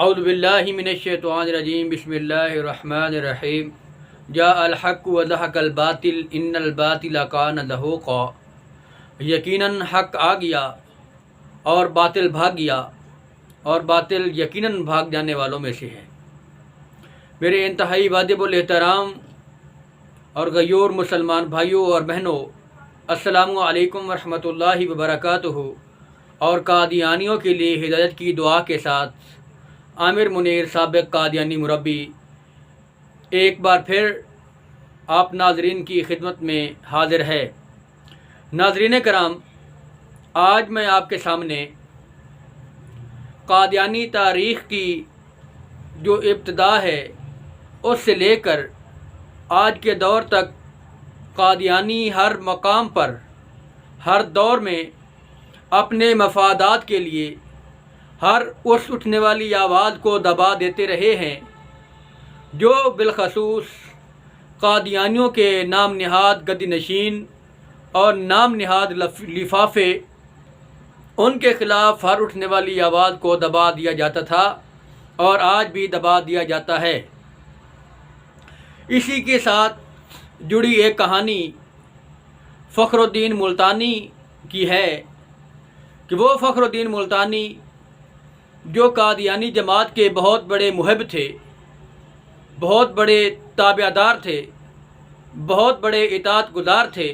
औज़ु बिल्लाहि मिनश्शैतानिर्रजीम बिस्मिल्लाहिर्रहमानिर्रहीम जाअल हक़्क़ु व ज़हक़ल बातिल इन्नल बातिला कान ज़हूक़ा। यकीनन हक़ आ गया और बातिल भाग गया और बातिल यकीनन भाग जाने वालों में से है। मेरे इंतहाई वाजिबुल एहतराम और गयूर मुसलमान भाइयों और बहनों, अस्सलामु अलैकुम व रहमतुल्लाहि व बरकातुहू। और कादियानियों के लिए हिदायत की दुआ के साथ आमिर मुनीर साबिक़ कादियानी मुरब्बी एक बार फिर आप नाजरीन की खिदमत में हाजिर है। नाजरीन कराम, आज मैं आपके सामने कादियानी तारीख़ की जो इब्तिदा है उससे लेकर आज के दौर तक कादियानी हर मकाम पर हर दौर में अपने मफादात के लिए हर उस उठने वाली आवाज़ को दबा देते रहे हैं जो बिलखसूस कादियानियों के नाम नहाद गद्दी नशीन और नाम नहाद लिफाफे, उनके ख़िलाफ़ हर उठने वाली आवाज़ को दबा दिया जाता था और आज भी दबा दिया जाता है। इसी के साथ जुड़ी एक कहानी फ़खरुद्दीन मुल्तानी की है कि वो फ़खरुद्दीन मुल्तानी जो कादियानी जमात के बहुत बड़े मुहिब थे, बहुत बड़े ताबेदार थे, बहुत बड़े इताअत गुज़ार थे।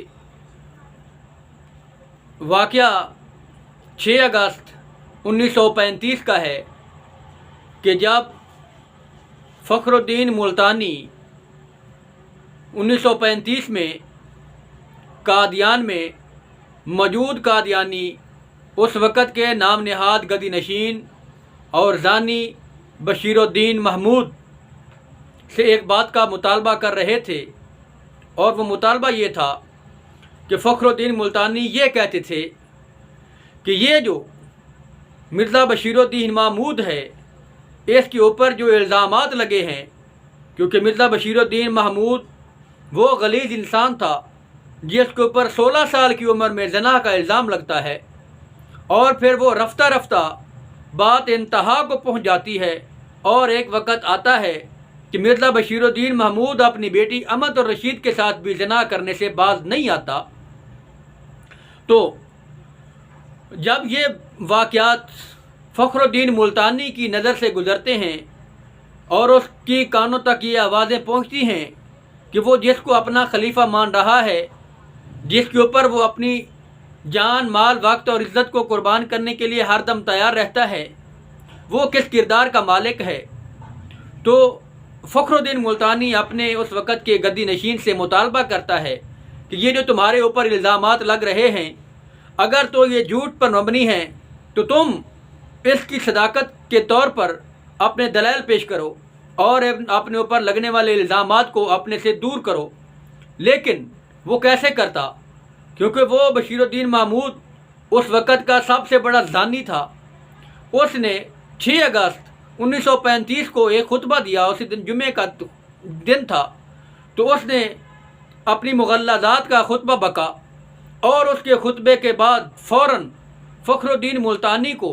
वाक़या 6 अगस्त 1935 का है कि जब फ़खरुद्दीन मुल्तानी 1935 में कादियान में मौजूद कादियानी उस वक़्त के नाम नहाद गद्दी नशीन और ज़ानी बशीरुद्दीन महमूद से एक बात का मुतालबा कर रहे थे, और वो मुतालबा ये था कि फ़खरुद्दीन मुल्तानी ये कहते थे कि ये जो मिर्ज़ा बशीरुद्दीन महमूद है, इसके ऊपर जो इल्ज़ामात लगे हैं, क्योंकि मिर्ज़ा बशीरुद्दीन महमूद वो गलीज़ इंसान था जिसके ऊपर 16 साल की उम्र में ज़ना का इल्ज़ाम लगता है, और फिर वो रफ्ता रफ्ता बात इंतहा को पहुंच जाती है और एक वक़्त आता है कि मिर्ज़ा बशीरुद्दीन महमूद अपनी बेटी अमद और रशीद के साथ भी ज़ना करने से बाज नहीं आता। तो जब ये वाक़यात फ़खरुद्दीन मुल्तानी की नज़र से गुज़रते हैं और उसकी कानों तक ये आवाज़ें पहुंचती हैं कि वो जिसको अपना खलीफा मान रहा है, जिसके ऊपर वो अपनी जान, माल, वक्त और इज़्ज़त को कुर्बान करने के लिए हर दम तैयार रहता है, वो किस किरदार का मालिक है। तो फ़खरुद्दीन मुल्तानी अपने उस वक़्त के गद्दी नशीन से मुतालबा करता है कि ये जो तुम्हारे ऊपर इल्ज़ामात लग रहे हैं, अगर तो ये झूठ पर मबनी हैं तो तुम इसकी सदाकत के तौर पर अपने दलाइल पेश करो और अपने ऊपर लगने वाले इल्ज़ामात को अपने से दूर करो। लेकिन वो कैसे करता, क्योंकि वो बशीरुद्दीन महमूद उस वक़्त का सबसे बड़ा ज़ानी था। उसने 6 अगस्त 1935 को एक खुतबा दिया। उसी दिन जुमे का दिन था, तो उसने अपनी मुग़ल्लज़ात का खुतबा बका और उसके खुतबे के बाद फ़ौरन फ़खरुद्दीन मुल्तानी को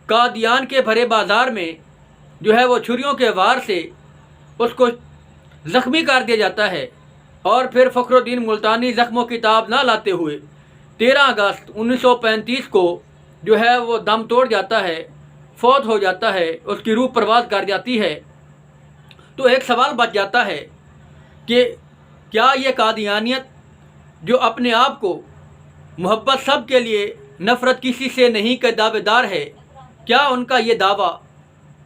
कादियान के भरे बाज़ार में जो है वो छुरियों के वार से उसको ज़ख्मी कर दिया जाता है। और फिर फ़खरुद्दीन मुल्तानी ज़ख्मों की ताब ना लाते हुए 13 अगस्त 1935 को जो है वो दम तोड़ जाता है, फौत हो जाता है, उसकी रूह परवाज़ कर जाती है। तो एक सवाल बच जाता है कि क्या ये कादियानियत जो अपने आप को मोहब्बत सब के लिए, नफ़रत किसी से नहीं का दावेदार है, क्या उनका ये दावा,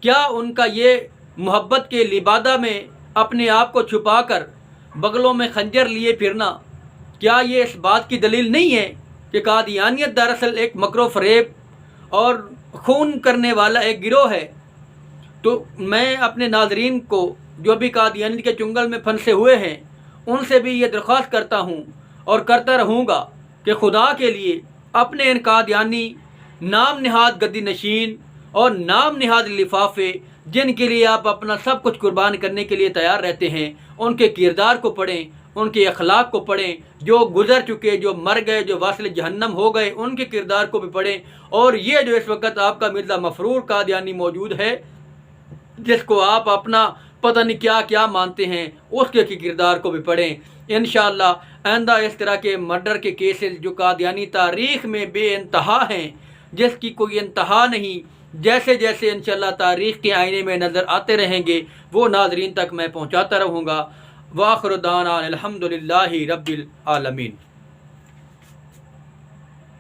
क्या उनका ये मोहब्बत के लिबादा में अपने आप को छुपा कर बगलों में खंजर लिए फिरना, क्या ये इस बात की दलील नहीं है कि कादियानियत दरअसल एक मकरो फ़रेब और खून करने वाला एक गिरोह है। तो मैं अपने नाजरीन को जो भी कादियानियत के चुंगल में फंसे हुए हैं उनसे भी ये दरख्वास्त करता हूँ और करता रहूँगा कि खुदा के लिए अपने इन कादियानी नाम नहाद गद्दी नशीन और नाम नहाद लिफाफे, जिनके लिए आप अपना सब कुछ कुर्बान करने के लिए तैयार रहते हैं, उनके किरदार को पढ़ें, उनके अखलाक को पढ़ें। जो गुज़र चुके, जो मर गए, जो वासिल जहन्नम हो गए, उनके किरदार को भी पढ़ें। और ये जो इस वक्त आपका मिर्ज़ा मफरूर कादियानी मौजूद है, जिसको आप अपना पता नहीं क्या क्या मानते हैं, उसके किरदार को भी पढ़ें। इंशाअल्लाह आइंदा इस तरह के मर्डर के केसेस जो कादियानी तारीख़ में बेइंतहा हैं, जिसकी कोई इंतहा नहीं, जैसे जैसे इंशाअल्लाह तारीख़ के आईने में नज़र आते रहेंगे वो नाज़रीन तक मैं पहुँचाता रहूँगा। वाखिर दाना अल्हम्दुलिल्लाहि रब्बिल आलमीन।